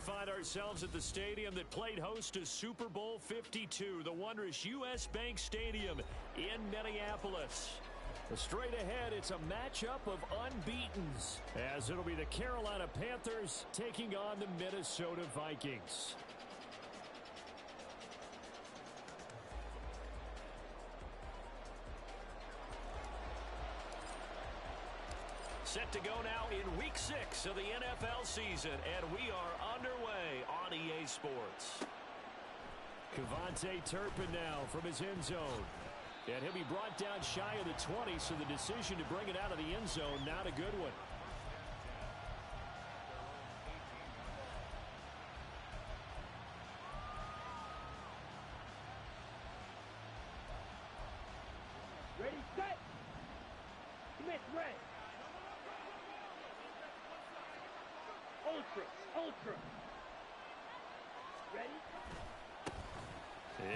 find ourselves at the stadium that played host to Super Bowl 52, the wondrous U.S. Bank Stadium in Minneapolis. Straight ahead, it's a matchup of unbeatens, as it'll be the Carolina Panthers taking on the Minnesota Vikings. Set to go now in Week 6 of the NFL season, and we are underway on EA Sports. Kevontae Turpin now from his end zone. And he'll be brought down shy of the 20, so the decision to bring it out of the end zone, not a good one. Ready, set. Commit, red. Ultra. Ready?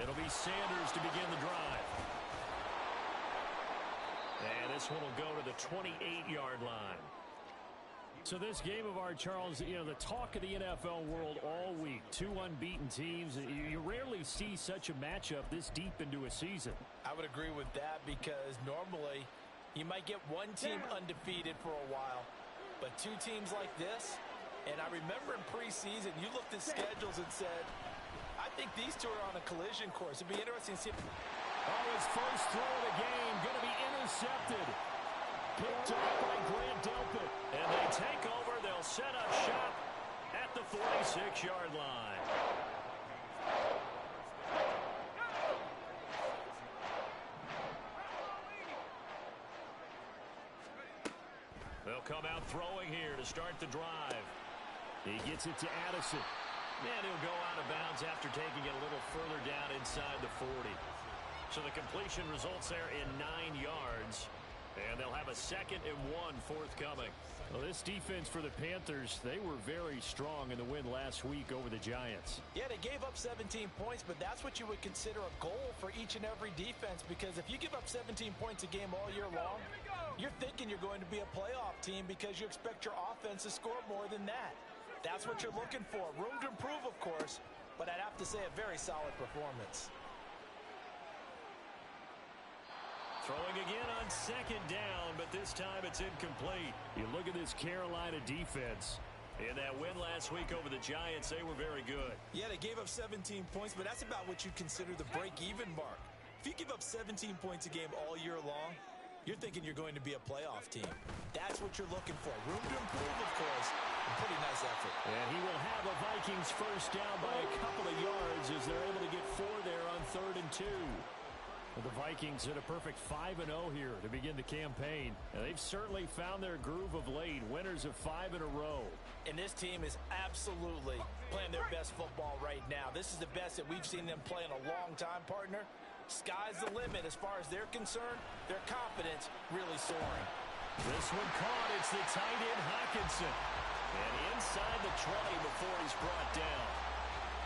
It'll be Sanders to begin the drive. And this one will go to the 28-yard line. So this game of ours, Charles, you know, the talk of the NFL world all week. Two unbeaten teams. You rarely see such a matchup this deep into a season. I would agree with that because normally you might get one team undefeated for a while. But two teams like this, and I remember in preseason, you looked at schedules and said, I think these two are on a collision course. It'd be interesting to see. Oh, his first throw of the game going to be intercepted. Picked up by Grant Delpit. And they take over. They'll set up shop at the 46-yard line. They'll come out throwing here to start the drive. He gets it to Addison. And he'll go out of bounds after taking it a little further down inside the 40. So the completion results there in 9 yards. And they'll have a 2nd and 1 forthcoming. Well, this defense for the Panthers, they were very strong in the win last week over the Giants. Yeah, they gave up 17 points, but that's what you would consider a goal for each and every defense, because if you give up 17 points a game all year long, you're thinking you're going to be a playoff team because you expect your offense to score more than that. That's what you're looking for. Room to improve, of course, but I'd have to say a very solid performance. Throwing again on 2nd down, but this time it's incomplete. You look at this Carolina defense. In that win last week over the Giants, they were very good. Yeah, they gave up 17 points, but that's about what you consider the break-even mark. If you give up 17 points a game all year long, you're thinking you're going to be a playoff team. That's what you're looking for. Room to improve, of course. A pretty nice effort. And he will have a Vikings first down by a couple of yards as they're able to get 4 there on 3rd and 2. Well, the Vikings had a perfect 5-0 here to begin the campaign. And they've certainly found their groove of late. Winners of 5 in a row. And this team is absolutely playing their best football right now. This is the best that we've seen them play in a long time, partner. Sky's the limit as far as they're concerned. Their confidence really soaring. This one caught. It's the tight end Hawkinson. And inside the 20 before he's brought down.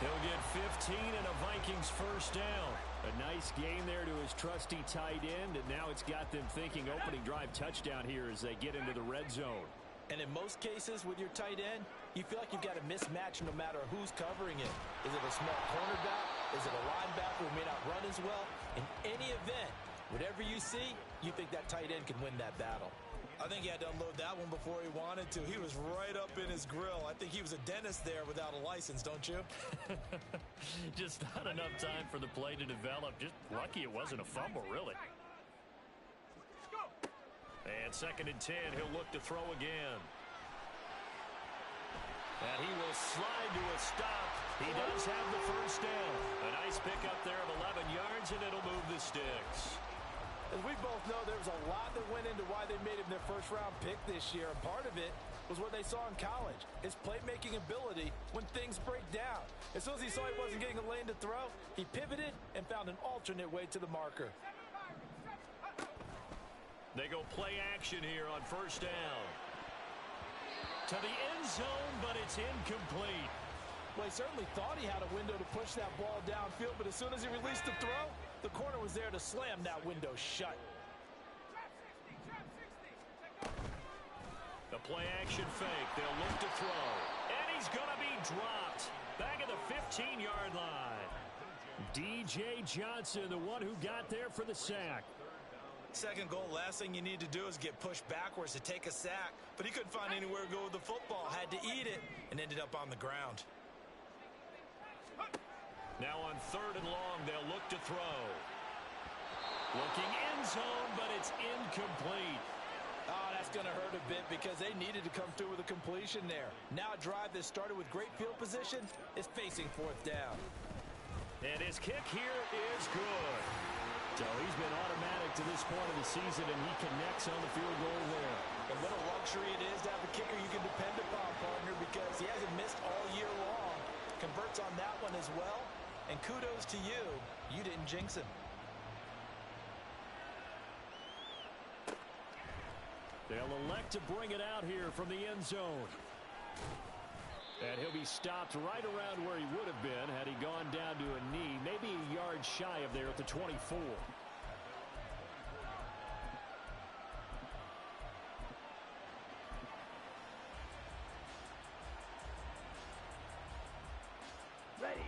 He'll get 15 and a Vikings first down. A nice gain there to his trusty tight end, and now it's got them thinking opening drive touchdown here as they get into the red zone. And in most cases with your tight end, you feel like you've got a mismatch no matter who's covering it. Is it a small cornerback? Is it a linebacker who may not run as well? In any event, whatever you see, you think that tight end can win that battle. I think he had to unload that one before he wanted to. He was right up in his grill. I think he was a dentist there without a license, don't you? Just not enough time for the play to develop. Just lucky it wasn't a fumble, really. And 2nd and 10, he'll look to throw again. And he will slide to a stop. He does have the first down. A nice pickup there of 11 yards, and it'll move the sticks. As we both know, there was a lot that went into why they made him their first-round pick this year. And part of it was what they saw in college, his playmaking ability when things break down. As soon as he saw he wasn't getting a lane to throw, he pivoted and found an alternate way to the marker. They go play action here on first down. To the end zone, but it's incomplete. Well, he certainly thought he had a window to push that ball downfield, but as soon as he released the throw, the corner was there to slam that window shut. The play action fake. They'll look to throw. And he's going to be dropped. Back at the 15-yard line. D.J. Johnson, the one who got there for the sack. Second goal, last thing you need to do is get pushed backwards to take a sack. But he couldn't find anywhere to go with the football. Had to eat it and ended up on the ground. Now on 3rd and long, they'll look to throw. Looking end zone, but it's incomplete. Oh, that's going to hurt a bit because they needed to come through with a completion there. Now a drive that started with great field position is facing 4th down. And his kick here is good. So he's been automatic to this point of the season, and he connects on the field goal there. And what a luxury it is to have a kicker you can depend upon, partner, because he hasn't missed all year long. Converts on that one as well. And kudos to you. You didn't jinx him. They'll elect to bring it out here from the end zone. And he'll be stopped right around where he would have been had he gone down to a knee, maybe a yard shy of there at the 24.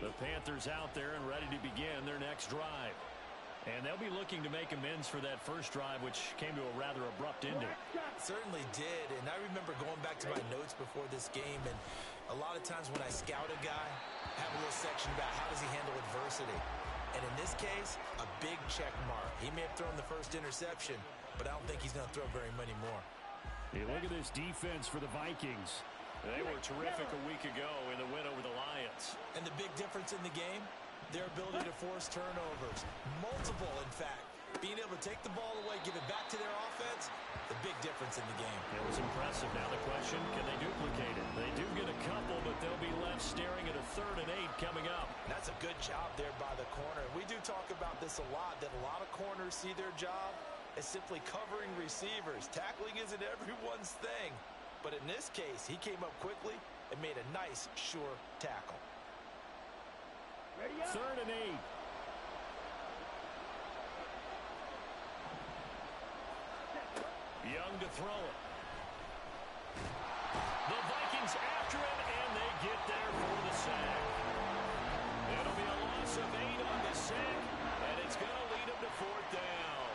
The Panthers out there and ready to begin their next drive. And they'll be looking to make amends for that first drive, which came to a rather abrupt ending. Certainly did, and I remember going back to my notes before this game, and a lot of times when I scout a guy, I have a little section about how does he handle adversity. And in this case, a big check mark. He may have thrown the first interception, but I don't think he's going to throw very many more. Hey, look at this defense for the Vikings. They were terrific a week ago in the win over the Lions. And the big difference in the game, their ability to force turnovers. Multiple, in fact. Being able to take the ball away, give it back to their offense, the big difference in the game. It was impressive. Now the question, can they duplicate it? They do get a couple, but they'll be left staring at a 3rd and 8 coming up. That's a good job there by the corner. We do talk about this a lot, that a lot of corners see their job as simply covering receivers. Tackling isn't everyone's thing. But in this case, he came up quickly and made a nice, sure tackle. 3rd and 8. Young to throw it. The Vikings after him, and they get there for the sack. It'll be a loss of 8 on the sack, and it's going to lead him to 4th down.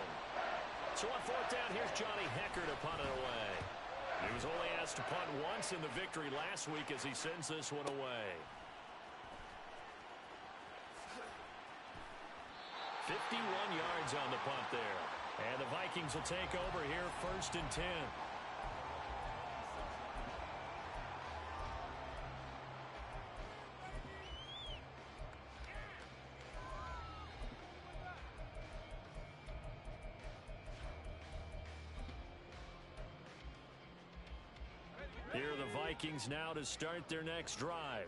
So on 4th down, here's Johnny Hecker to punt it away. He was only asked to punt once in the victory last week as he sends this one away. 51 yards on the punt there. And the Vikings will take over here 1st and 10. Here are the Vikings now to start their next drive.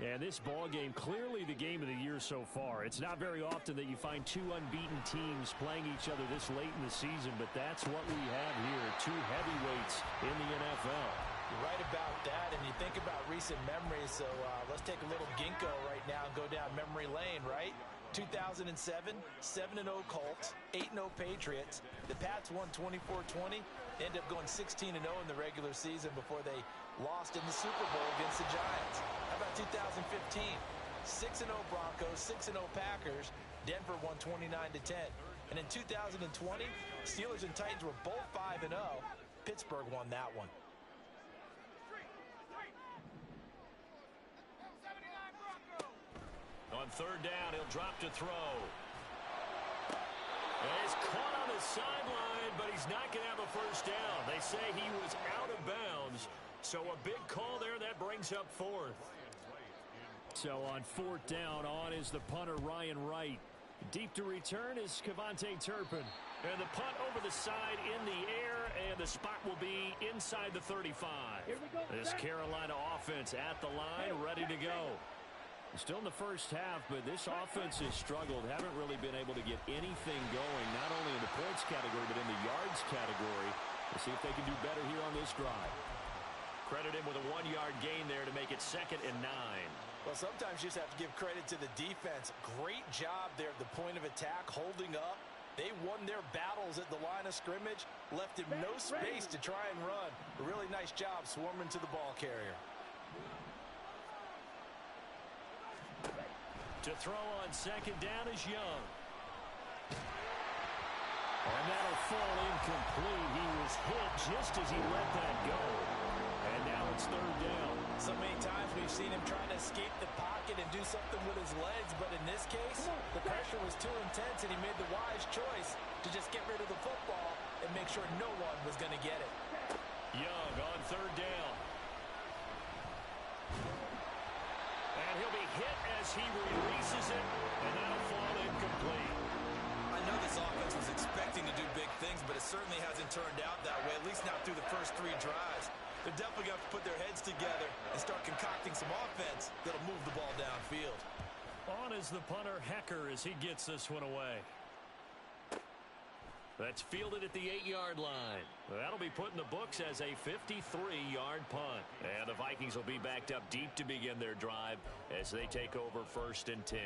And this ball game, clearly the game of the year so far. It's not very often that you find 2 unbeaten teams playing each other this late in the season, but that's what we have here, 2 heavyweights in the NFL. You're right about that, and you think about recent memories, so let's take a little ginkgo right now and go down memory lane, right? 2007, 7-0 Colts, 8-0 Patriots. The Pats won 24-20. They ended up going 16-0 in the regular season before they lost in the Super Bowl against the Giants. How about 2015? 6-0 Broncos, 6-0 Packers. Denver won 29-10. And in 2020, Steelers and Titans were both 5-0. Pittsburgh won that one. On 3rd down, he'll drop to throw. And he's caught on the sideline, but he's not going to have a first down. They say he was out of bounds. So a big call there, that brings up 4th. So on 4th down, on is the punter, Ryan Wright. Deep to return is Kevontae Turpin. And the punt over the side in the air, and the spot will be inside the 35. This Carolina offense at the line, ready to go. Still in the first half, but this offense has struggled. Haven't really been able to get anything going, not only in the points category, but in the yards category. We'll see if they can do better here on this drive. Credit him with a 1-yard gain there to make it 2nd and 9. Well, sometimes you just have to give credit to the defense. Great job there at the point of attack, holding up. They won their battles at the line of scrimmage, left him no space to try and run. A really nice job swarming to the ball carrier. 4th To throw on second down is Young. And that'll fall incomplete. He was hit just as he let that go. And now it's third down. So many times we've seen him trying to escape the pocket and do something with his legs, but in this case, the pressure was too intense and he made the wise choice to just get rid of the football and make sure no one was going to get it. Young on third down. And he'll be hit as he releases it, and that'll fall incomplete. I know this offense was expecting to do big things, but it certainly hasn't turned out that way, at least not through the first 3 drives. They're definitely going to have to put their heads together and start concocting some offense that'll move the ball downfield. On is the punter, Hecker, as he gets this one away. That's fielded at the 8-yard line. That'll be put in the books as a 53-yard punt. And the Vikings will be backed up deep to begin their drive as they take over 1st and 10.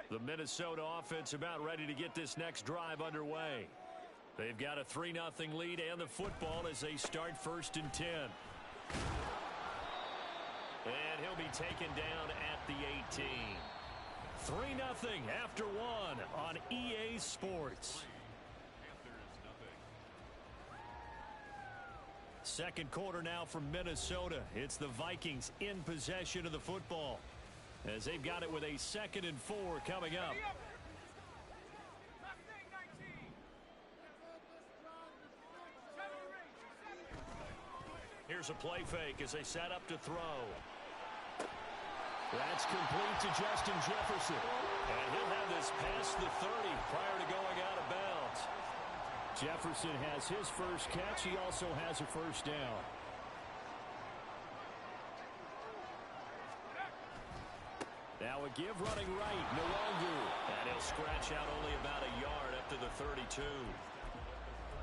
The Minnesota offense about ready to get this next drive underway. They've got a 3-0 lead and the football as they start 1st and 10. And he'll be taken down at the 18. 3-0 after 1 on EA Sports. Second quarter now from Minnesota. It's the Vikings in possession of the football, as they've got it with a 2nd and 4 coming up. Here's a play fake as they set up to throw. That's complete to Justin Jefferson. And he'll have this past the 30 prior to going out of bounds. Jefferson has his first catch. He also has a first down. Now a give running right, Nwangu. And he'll scratch out only about a yard up to the 32.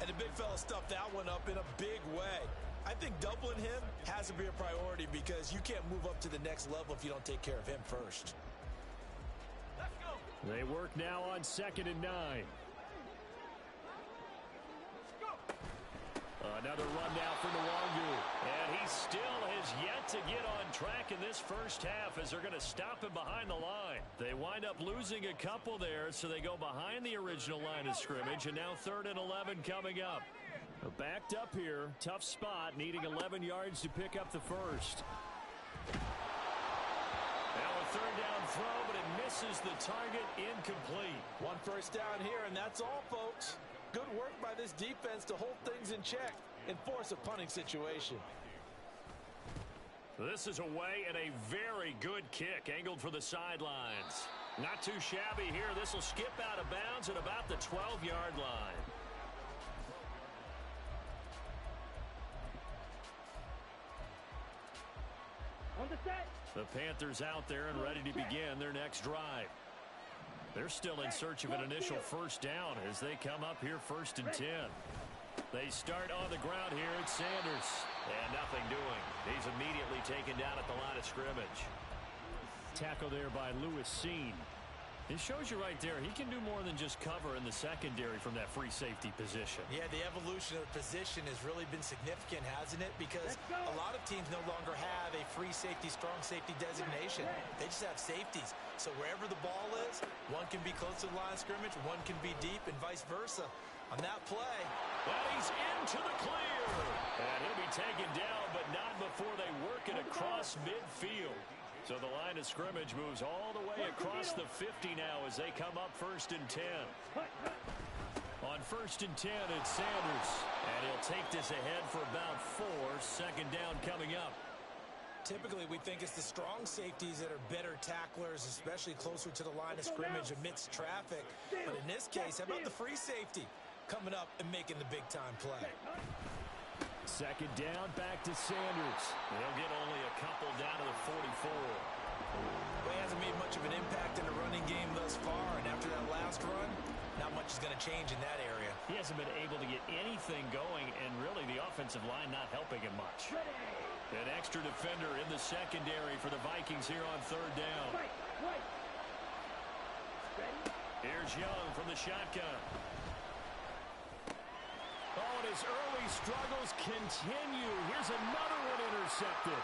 And the big fella stuffed that one up in a big way. I think doubling him has to be a priority because you can't move up to the next level if you don't take care of him first. Let's go. They work now on 2nd and 9. Another run now for Nwangu. And he still has yet to get on track in this first half as they're going to stop him behind the line. They wind up losing a couple there, so they go behind the original line of scrimmage, and now 3rd and 11 coming up. Backed up here, tough spot, needing 11 yards to pick up the first. Now a 3rd down throw, but it misses the target, incomplete. 1 first down here, and that's all, folks. Good work by this defense to hold things in check and force a punting situation. This is away and a very good kick, angled for the sidelines. Not too shabby here. This will skip out of bounds at about the 12-yard line. On the set. The Panthers out there and ready to begin their next drive. They're still in search of an initial first down as they come up here 1st and 10. They start on the ground here at Sanders. And nothing doing. He's immediately taken down at the line of scrimmage. Tackle there by Lewis Seen. It shows you right there, he can do more than just cover in the secondary from that free safety position. Yeah, the evolution of the position has really been significant, hasn't it? Because a lot of teams no longer have a free safety, strong safety designation. They just have safeties. So wherever the ball is, one can be close to the line of scrimmage, one can be deep, and vice versa. On that play. And he's into the clear. And he'll be taken down, but not before they work it across midfield. So the line of scrimmage moves all the way across the 50 now as they come up 1st and 10. On 1st and 10, it's Sanders. And he'll take this ahead for about 4. 2nd down coming up. Typically, we think it's the strong safeties that are better tacklers, especially closer to the line of scrimmage amidst traffic. But in this case, how about the free safety coming up and making the big-time play? 2nd down, back to Sanders. They'll get only a couple down to the 44. Well, he hasn't made much of an impact in the running game thus far, and after that last run, not much is going to change in that area. He hasn't been able to get anything going, and really the offensive line not helping him much. An extra defender in the secondary for the Vikings here on 3rd down. Here's Young from the shotgun. Oh, and his early struggles continue. Here's another one intercepted.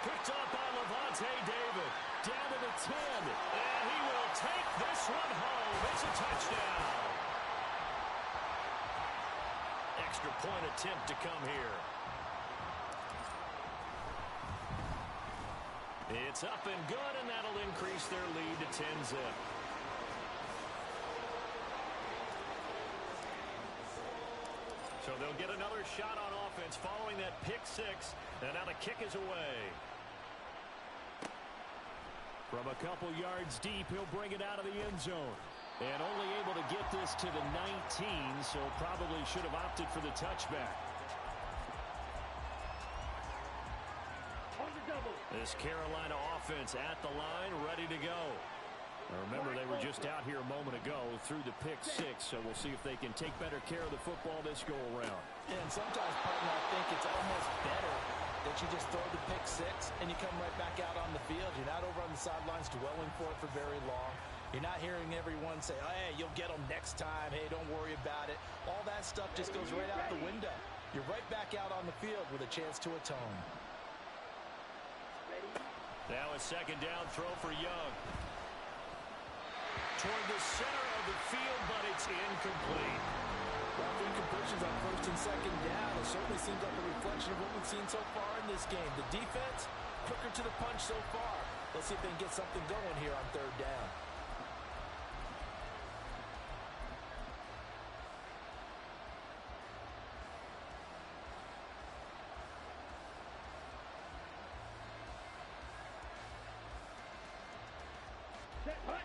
Picked up by Levante David. Down to the 10. And he will take this one home. It's a touchdown. Extra point attempt to come here. It's up and good, and that'll increase their lead to 10-zip. So they'll get another shot on offense following that pick six, and now the kick is away. From a couple yards deep, he'll bring it out of the end zone. And only able to get this to the 19, so probably should have opted for the touchback. This Carolina offense at the line, ready to go. Now remember, they were just out here a moment ago through the pick six, so we'll see if they can take better care of the football this go-around. And sometimes, partner, I think it's almost better that you just throw the pick six and you come right back out on the field. You're not over on the sidelines dwelling for it for very long. You're not hearing everyone say, oh, hey, you'll get them next time. Hey, don't worry about it. All that stuff just goes right out the window. You're right back out on the field with a chance to atone. Now a second down throw for Young. Toward the center of the field, but it's incomplete. Well, incompletions on first and second down. It certainly seems like a reflection of what we've seen so far in this game. The defense, quicker to the punch so far. Let's see if they can get something going here on third down.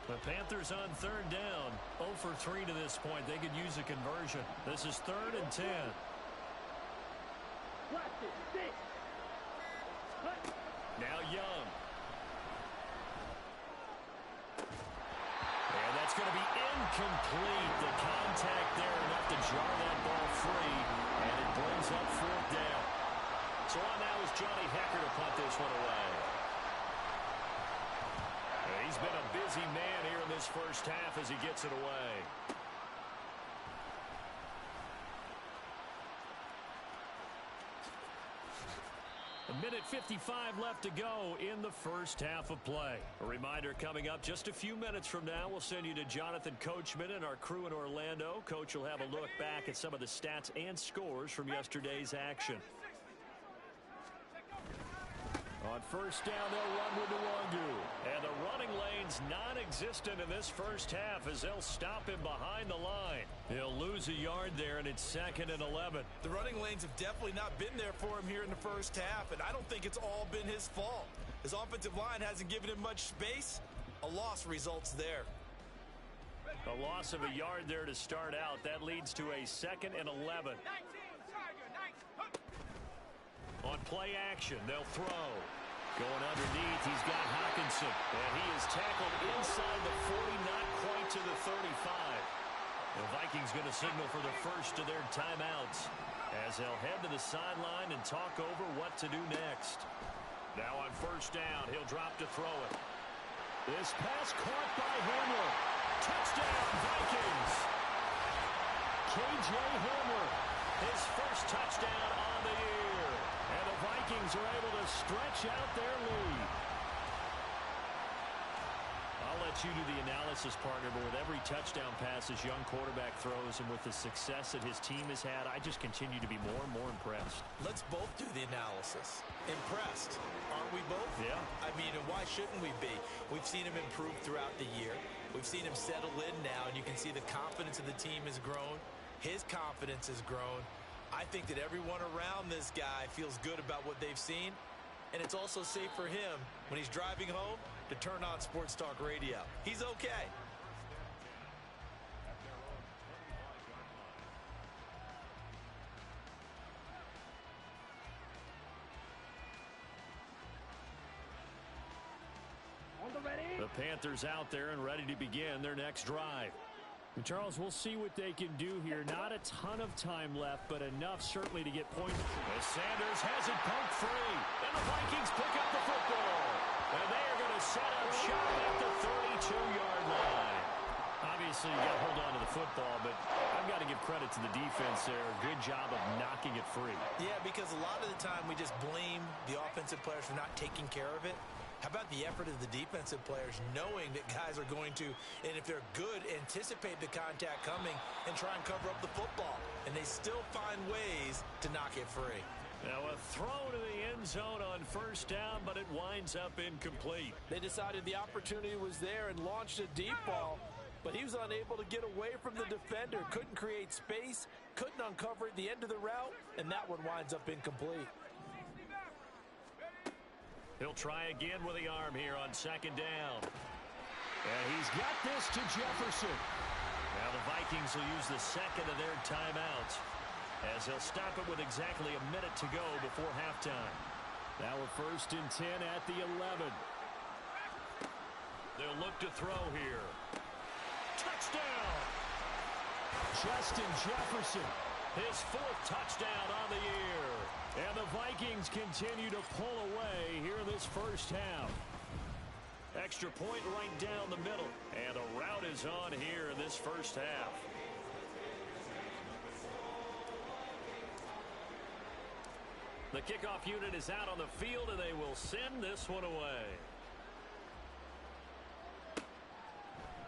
The Panthers on third down. 0 for 3 to this point. They could use a conversion. This is 3rd and 10. Now Young. And that's going to be incomplete. The contact there enough to jar that ball free. And it brings up 4th down. So on now is Johnny Hecker to punt this one away. He's been a busy man here in this first half as he gets it away. A minute 55 left to go in the first half of play. A reminder coming up just a few minutes from now, we'll send you to Jonathan Coachman and our crew in Orlando. Coach will have a look back at some of the stats and scores from yesterday's action. On first down, they'll run with Nwangu. And the running lane's non-existent in this first half as they'll stop him behind the line. He'll lose a yard there, and it's 2nd and 11. The running lanes have definitely not been there for him here in the first half, and I don't think it's all been his fault. His offensive line hasn't given him much space. A loss results there. A loss of a yard there to start out. That leads to a 2nd and 11. On play action, they'll throw. Going underneath, he's got Hawkinson. And he is tackled inside the 40, not quite to the 35. The Vikings going to signal for the first of their timeouts as they'll head to the sideline and talk over what to do next. Now on first down, he'll drop to throw it. This pass caught by Hamler. Touchdown, Vikings. K.J. Hamler, his first touchdown on the year. And the Vikings are able to stretch out their lead. I'll let you do the analysis, partner, but with every touchdown pass this young quarterback throws and with the success that his team has had, I just continue to be more and more impressed. Let's both do the analysis. Impressed, aren't we both? Yeah. I mean, and why shouldn't we be? We've seen him improve throughout the year. We've seen him settle in now, and you can see the confidence of the team has grown. His confidence has grown. I think that everyone around this guy feels good about what they've seen, and it's also safe for him when he's driving home to turn on Sports Talk Radio. He's okay. The Panthers out there and ready to begin their next drive. And Charles, we'll see what they can do here. Not a ton of time left, but enough certainly to get points. As Sanders has it pumped free. And the Vikings pick up the football. And they are going to set up shop at the 32-yard line. Obviously, you got to hold on to the football, but I've got to give credit to the defense there. Good job of knocking it free. Yeah, because a lot of the time we just blame the offensive players for not taking care of it. How about the effort of the defensive players knowing that guys are going to, and if they're good, anticipate the contact coming and try and cover up the football. And they still find ways to knock it free. Now a throw to the end zone on first down, but it winds up incomplete. They decided the opportunity was there and launched a deep ball, but he was unable to get away from the defender. Couldn't create space, couldn't uncover at the end of the route, and that one winds up incomplete. He'll try again with the arm here on second down. And he's got this to Jefferson. Now the Vikings will use the second of their timeouts, as they'll stop it with exactly a minute to go before halftime. Now a 1st and 10 at the 11. They'll look to throw here. Touchdown! Justin Jefferson, his 4th touchdown on the year. And the Vikings continue to pull away here in this first half. Extra point right down the middle. And the route is on here in this first half. The kickoff unit is out on the field, and they will send this one away.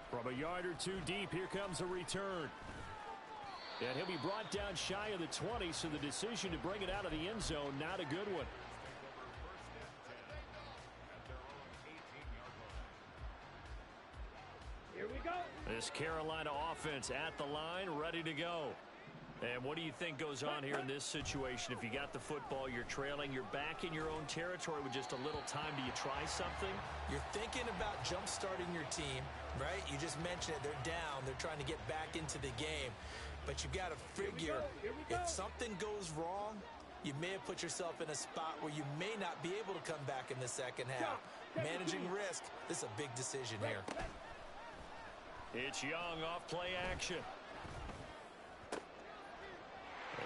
From a yard or two deep, here comes a return. And he'll be brought down shy of the 20, so the decision to bring it out of the end zone, not a good one. Here we go. This Carolina offense at the line, ready to go. And what do you think goes on here in this situation? If you got the football, you're trailing, you're back in your own territory with just a little time. Do you try something? You're thinking about jump-starting your team, right? You just mentioned it. They're down. They're trying to get back into the game. But you've got to figure, if something goes wrong, you may have put yourself in a spot where you may not be able to come back in the second half. Managing risk, this is a big decision here. It's Young off play action.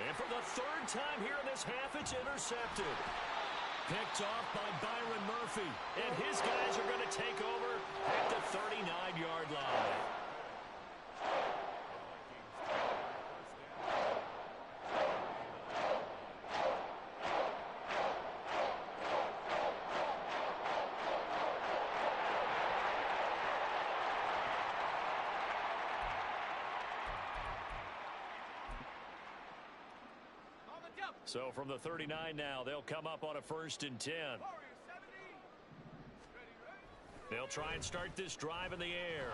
And for the 3rd time here in this half, it's intercepted. Picked off by Byron Murphy. And his guys are going to take over at the 39-yard line. So from the 39 now, they'll come up on a 1st and 10. They'll try and start this drive in the air.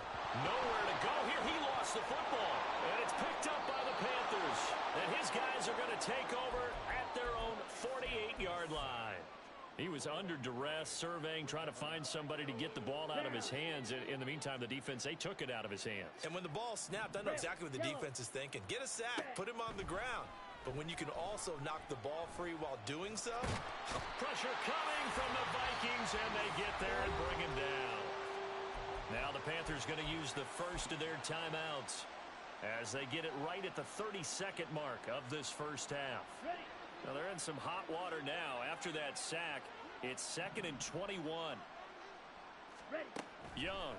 Nowhere to go here. He lost the football. And it's picked up by the Panthers. And his guys are going to take over at their own 48-yard line. He was under duress, surveying, trying to find somebody to get the ball out of his hands. In the meantime, the defense, they took it out of his hands. And when the ball snapped, I know exactly what the defense is thinking. Get a sack. Put him on the ground. But when you can also knock the ball free while doing so. Pressure coming from the Vikings, and they get there and bring him down. Now the Panthers going to use the first of their timeouts as they get it right at the 32nd mark of this first half. Now they're in some hot water now. After that sack, it's 2nd and 21. Young.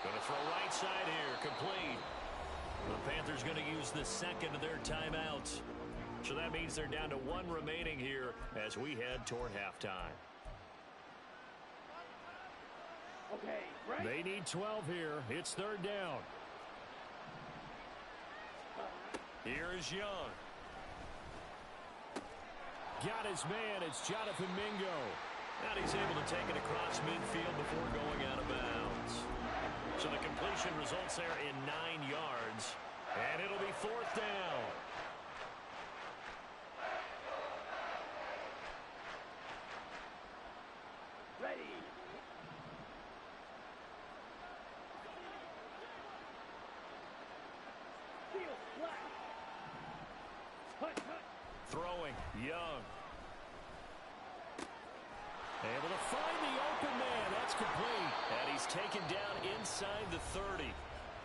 Going to throw right side here, complete. The Panthers going to use the 2nd of their timeouts. So that means they're down to 1 remaining here as we head toward halftime. Okay, right. They need 12 here. It's 3rd down. Here is Young. Got his man. It's Jonathan Mingo. And he's able to take it across midfield before going out of bounds. So the completion results there in 9 yards. And it'll be 4th down. Ready. Field flat. Throwing, Young. Able to find the open man. That's complete. And he's taken down inside the 30.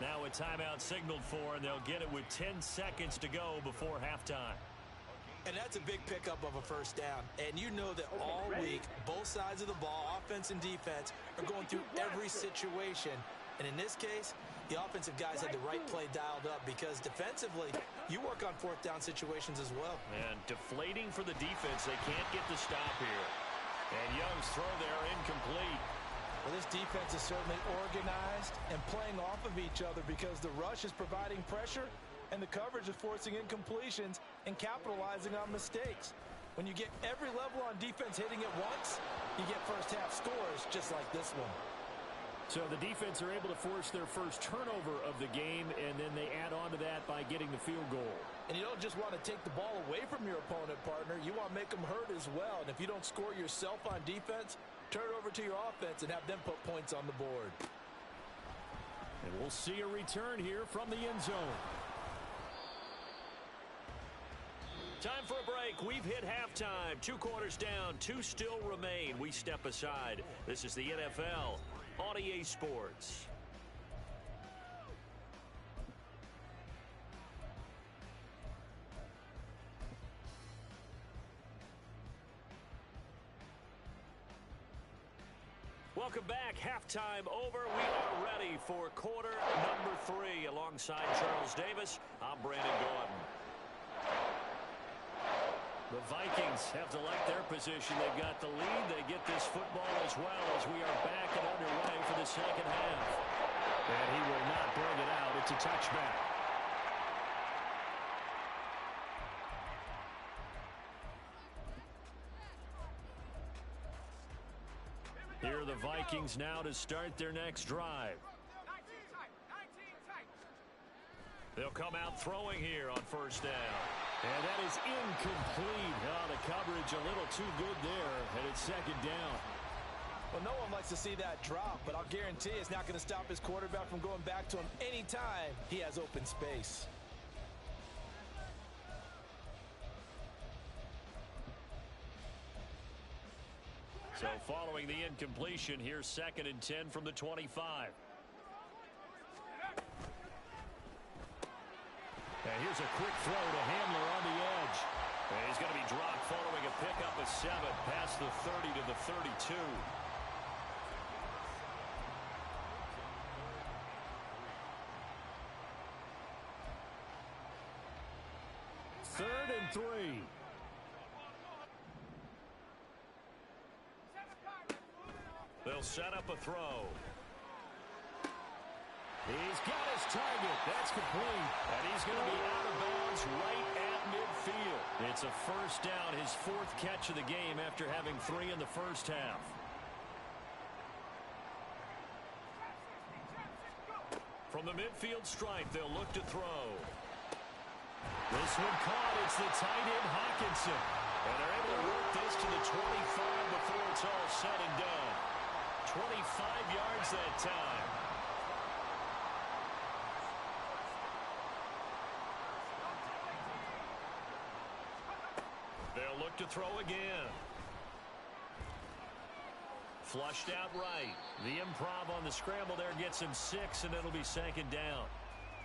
Now a timeout signaled for, and they'll get it with 10 seconds to go before halftime. And that's a big pickup of a first down. And you know that all week, both sides of the ball, offense and defense, are going through every situation. And in this case, the offensive guys had the right play dialed up because defensively, you work on fourth down situations as well. And deflating for the defense. They can't get the stop here. And Young's throw there incomplete. Well, this defense is certainly organized and playing off of each other because the rush is providing pressure and the coverage is forcing incompletions and capitalizing on mistakes. When you get every level on defense hitting at once, you get first half scores just like this one. So the defense are able to force their first turnover of the game, and then they add on to that by getting the field goal. And you don't just want to take the ball away from your opponent, partner. You want to make them hurt as well. And if you don't score yourself on defense, turn it over to your offense and have them put points on the board. And we'll see a return here from the end zone. Time for a break. We've hit halftime. 2 quarters down, 2 still remain. We step aside. This is the NFL on EA Sports. Welcome back. Halftime over. We are ready for quarter number 3. Alongside Charles Davis, I'm Brandon Gordon. The Vikings have to like their position. They've got the lead. They get this football as well as we are back and underway for the second half. And he will not bring it out. It's a touchback. Here are the Vikings now to start their next drive. They'll come out throwing here on first down. And that is incomplete. Oh, the coverage a little too good there, and it's second down. Well, no one likes to see that drop, but I'll guarantee it's not going to stop his quarterback from going back to him anytime he has open space. So following the incompletion, here's 2nd and 10 from the 25. And here's a quick throw to Hamler on the edge. And he's going to be dropped following a pickup of 7 past the 30 to the 32. Third and 3. They'll set up a throw. He's got his target. That's complete. And he's going to be out of bounds right at midfield. It's a first down, his 4th catch of the game after having 3 in the first half. From the midfield stripe, they'll look to throw. This one caught. It's the tight end Hawkinson. And they're able to work this to the 25 before it's all said and done. 25 yards that time. They'll look to throw again. Flushed out right. The improv on the scramble there gets him 6, and it'll be 2nd down.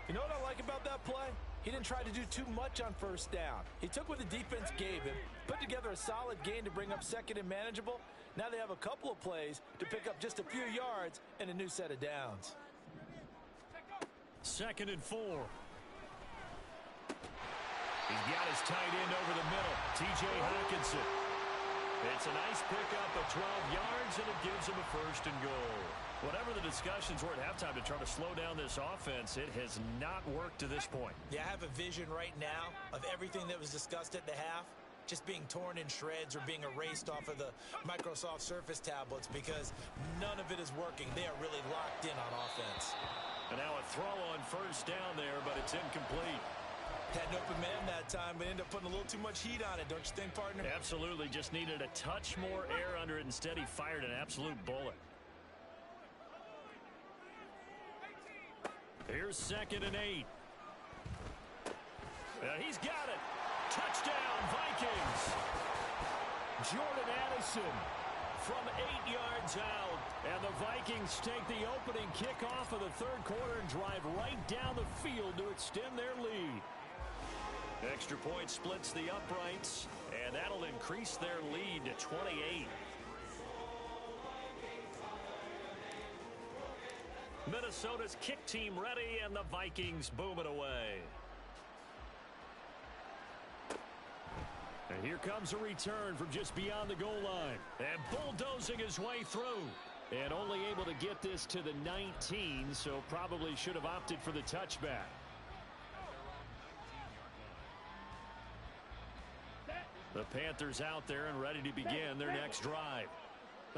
You know what I like about that play? He didn't try to do too much on first down. He took what the defense gave him, put together a solid gain to bring up 2nd and manageable. Now they have a couple of plays to pick up just a few yards and a new set of downs. 2nd and 4. He's got his tight end over the middle, T.J. Hawkinson. It's a nice pickup of 12 yards, and it gives him a 1st and goal. Whatever the discussions were at halftime to try to slow down this offense, it has not worked to this point. Yeah, I have a vision right now of everything that was discussed at the half just being torn in shreds or being erased off of the Microsoft Surface tablets because none of it is working. They are really locked in on offense. And now a throw on first down there, but it's incomplete. Had an open man that time, but ended up putting a little too much heat on it, don't you think, partner? Absolutely. Just needed a touch more air under it. Instead, he fired an absolute bullet. Here's 2nd and 8. He's got it. Touchdown, Vikings. Jordan Addison from 8 yards out. And the Vikings take the opening kickoff of the 3rd quarter and drive right down the field to extend their lead. Extra point splits the uprights, and that'll increase their lead to 28. Minnesota's kick team ready, and the Vikings boom it away. And here comes a return from just beyond the goal line. And bulldozing his way through. And only able to get this to the 19, so probably should have opted for the touchback. The Panthers out there and ready to begin their next drive.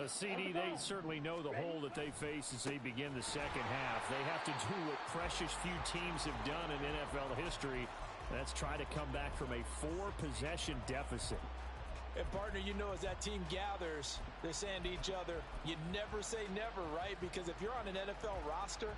CD, they certainly know the hole that they face as they begin the second half. They have to do what precious few teams have done in NFL history. That's try to come back from a 4-possession deficit. And, partner, you know, as that team gathers, they're saying to each other, you never say never, right? Because if you're on an NFL roster,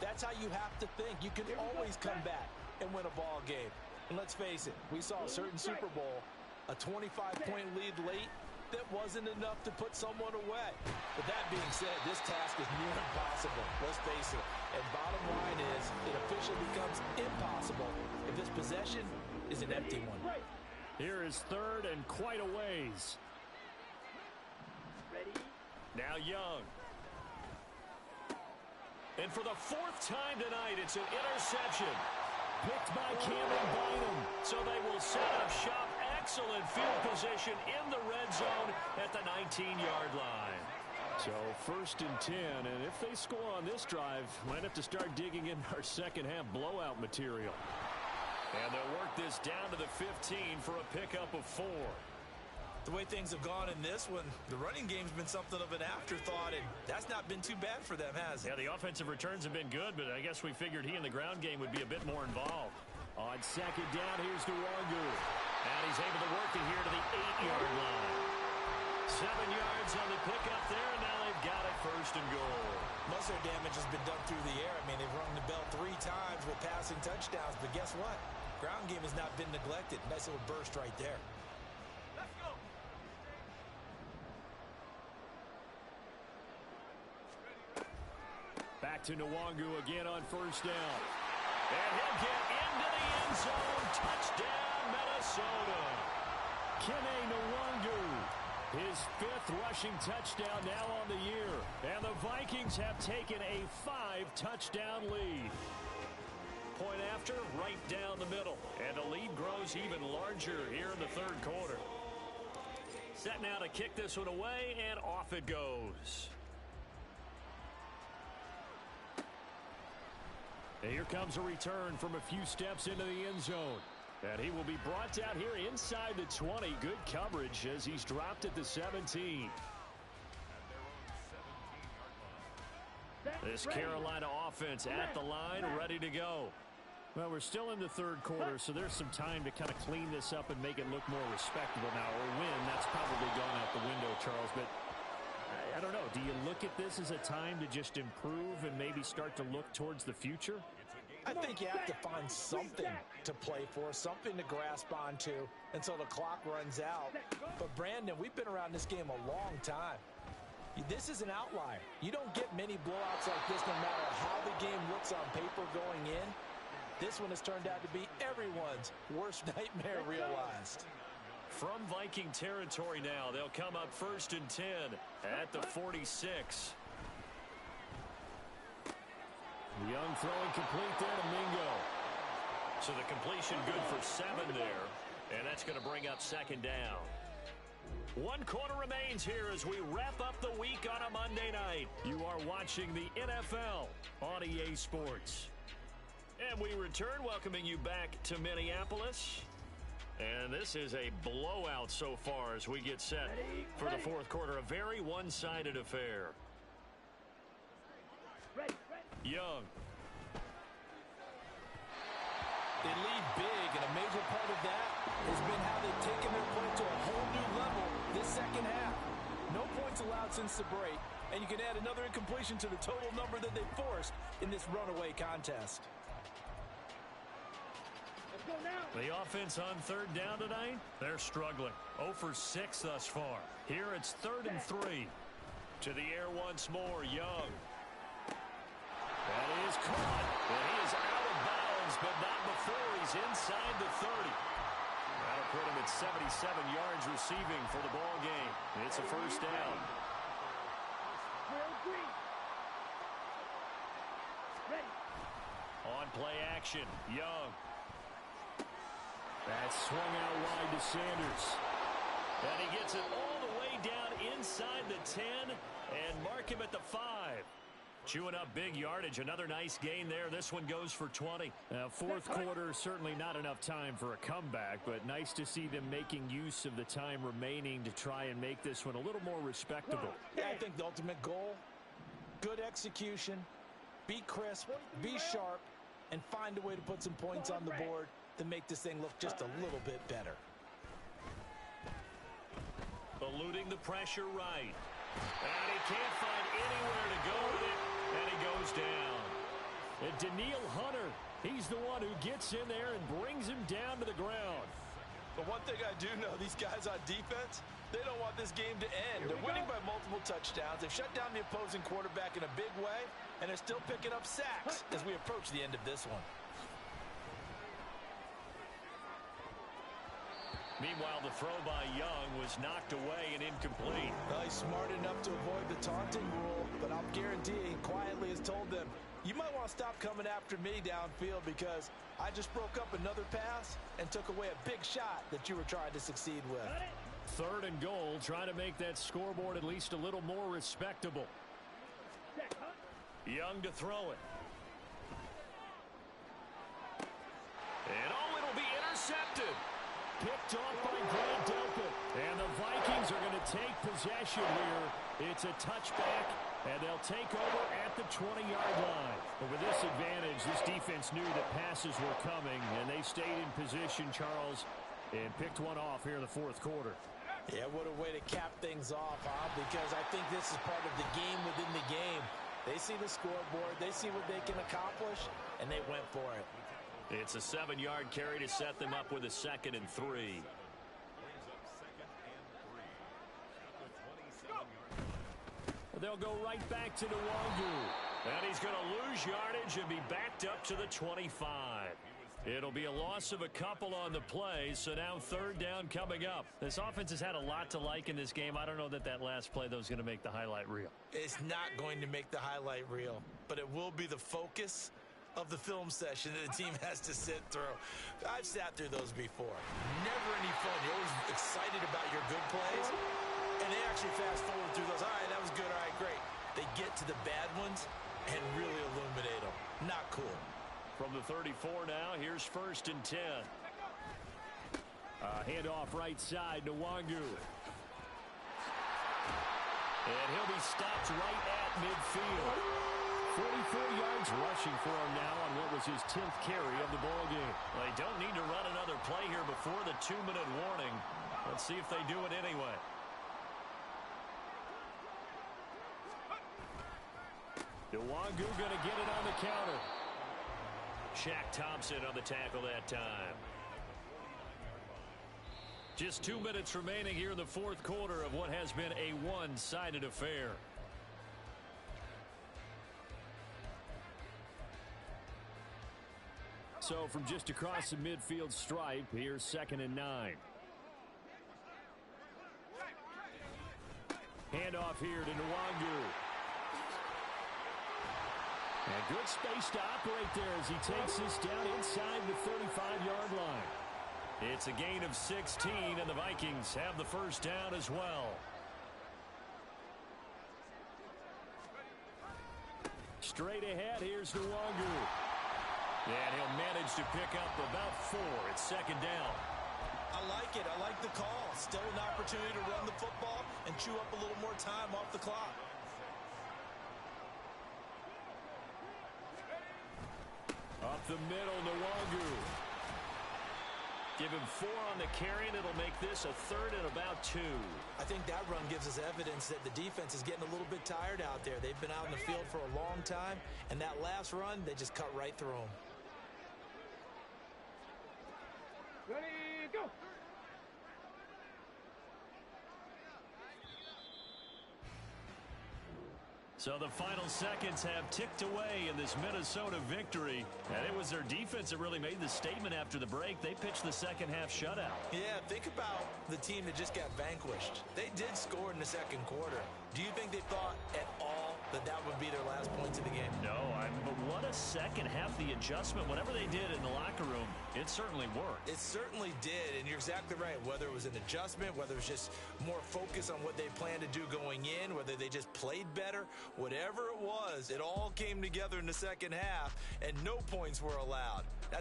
that's how you have to think. You can always come back and win a ball game. And let's face it, we saw a certain Super Bowl, a 25-point lead late, that wasn't enough to put someone away. But that being said, this task is near impossible. Let's face it. And bottom line is, it officially becomes impossible if this possession is an empty one. Here is third and quite a ways. Ready? Now Young. And for the 4th time tonight, it's an interception. Picked by Cameron Bynum. So they will set up shop. Excellent field position in the red zone at the 19-yard line. So 1st and 10, and if they score on this drive, might have to start digging in our second half blowout material. And they'll work this down to the 15 for a pickup of 4. The way things have gone in this one, the running game's been something of an afterthought, and that's not been too bad for them, has it? Yeah, the offensive returns have been good, but I guess we figured he in the ground game would be a bit more involved. On second down, here's Nwangu. And he's able to work it here to the 8-yard line. 7 yards on the pickup there, and now they've got it 1st and goal. Most of their damage has been done through the air. I mean, they've rung the bell 3 times with passing touchdowns, but guess what? Ground game has not been neglected. Nice little burst right there. Let's go. Back to Nwangu again on 1st down. And he'll get into the end zone. Touchdown, Minnesota. Kene Nwangu, his 5th rushing touchdown now on the year. And the Vikings have taken a 5-touchdown lead. Point after, right down the middle. And the lead grows even larger here in the 3rd quarter. Set now to kick this one away, and off it goes. And here comes a return from a few steps into the end zone. And he will be brought down here inside the 20. Good coverage as he's dropped at the 17. This Carolina offense at the line, ready to go. Well, we're still in the 3rd quarter, so there's some time to kind of clean this up and make it look more respectable now. Or win, that's probably gone out the window, Charles. But I don't know. Do you look at this as a time to just improve and maybe start to look towards the future? I think you have to find something to play for, something to grasp onto until the clock runs out. But, Brandon, we've been around this game a long time. This is an outlier. You don't get many blowouts like this no matter how the game looks on paper going in. This one has turned out to be everyone's worst nightmare realized. From Viking territory now, they'll come up 1st and 10 at the 46. Young throwing complete there to Mingo. So the completion good for 7 there, and that's going to bring up 2nd down. 1 quarter remains here as we wrap up the week on a Monday night. You are watching the NFL on EA Sports. And we return, welcoming you back to Minneapolis. And this is a blowout so far as we get set for the 4th quarter. A very one-sided affair. Young. They lead big, and a major part of that has been how they've taken their play to a whole new level this second half. No points allowed since the break, and you can add another incompletion to the total number that they forced in this runaway contest. The offense on 3rd down tonight, they're struggling. 0 for 6 thus far. Here it's 3rd and 3. To the air once more, Young. That is caught. And he is out of bounds, but not before he's inside the 30. put him at 77 yards receiving for the ball game. It's a first down. Drill green. Ready. On play action, Young. That's swung out wide to Sanders. And he gets it all the way down inside the 10 and mark him at the 5. Chewing up big yardage. Another nice gain there. This one goes for 20. Fourth quarter, certainly not enough time for a comeback, but nice to see them making use of the time remaining to try and make this one a little more respectable. Yeah, I think the ultimate goal, good execution, be crisp, be sharp, and find a way to put some points on the board to make this thing look just a little bit better. Eluding the pressure right. And he can't find anywhere to go with it, and he goes down. And Daniil Hunter, he's the one who gets in there and brings him down to the ground. But one thing I do know, these guys on defense, they don't want this game to end. They're winning by multiple touchdowns. They've shut down the opposing quarterback in a big way, and they're still picking up sacks as we approach the end of this one. Meanwhile, the throw by Young was knocked away and incomplete. Well, he's smart enough to avoid the taunting rule, but I'll guarantee he quietly has told them, you might want to stop coming after me downfield because I just broke up another pass and took away a big shot that you were trying to succeed with. Third and goal, trying to make that scoreboard at least a little more respectable. Young to throw it. And it'll be intercepted. Picked off by Grant Delpit. And the Vikings are going to take possession here. It's a touchback, and they'll take over at the 20-yard line. But with this advantage, this defense knew that passes were coming, and they stayed in position, Charles, and picked one off here in the fourth quarter. Yeah, what a way to cap things off, huh? Because I think this is part of the game within the game. They see the scoreboard, they see what they can accomplish, and they went for it. It's a 7-yard carry to set them up with a 2nd and 3. They'll go right back to Nwangu. And he's going to lose yardage and be backed up to the 25. It'll be a loss of a couple on the play, so now third down coming up. This offense has had a lot to like in this game. I don't know that last play, though, is going to make the highlight reel. It's not going to make the highlight reel, but it will be the focus of the film session that the team has to sit through. I've sat through those before. Never any fun. You're always excited about your good plays, and they actually fast forward through those. All right, that was good. All right, great. They get to the bad ones and really illuminate them. Not cool. From the 34 now, here's 1st and 10. Handoff right side, Nwangu. And he'll be stopped right at midfield. 44 yards rushing for him now on what was his 10th carry of the ball game. They don't need to run another play here before the 2-minute warning. Let's see if they do it anyway. Nwangu going to get it on the counter. Shaq Thompson on the tackle that time. Just 2 minutes remaining here in the fourth quarter of what has been a one-sided affair. So from just across the midfield stripe, here's 2nd and 9. Handoff here to Nwangu. And good space to operate there as he takes this down inside the 35-yard line. It's a gain of 16, and the Vikings have the first down as well. Straight ahead, here's Nwangu. And he'll manage to pick up about 4. It's 2nd down. I like it. I like the call. Still an opportunity to run the football and chew up a little more time off the clock. Up the middle, Nwangu. Give him 4 on the carry, and it'll make this a 3rd and about 2. I think that run gives us evidence that the defense is getting a little bit tired out there. They've been out in the field for a long time, and that last run, they just cut right through them. Ready, go! So the final seconds have ticked away in this Minnesota victory. And it was their defense that really made the statement after the break. They pitched the second half shutout. Yeah, think about the team that just got vanquished. They did score in the second quarter. Do you think they thought at all that that would be their last points of the game? No, but what a second half. The adjustment, whatever they did in the locker room, it certainly worked. It certainly did, and you're exactly right. Whether it was an adjustment, whether it was just more focus on what they planned to do going in, whether they just played better, whatever it was, it all came together in the second half, and no points were allowed. That's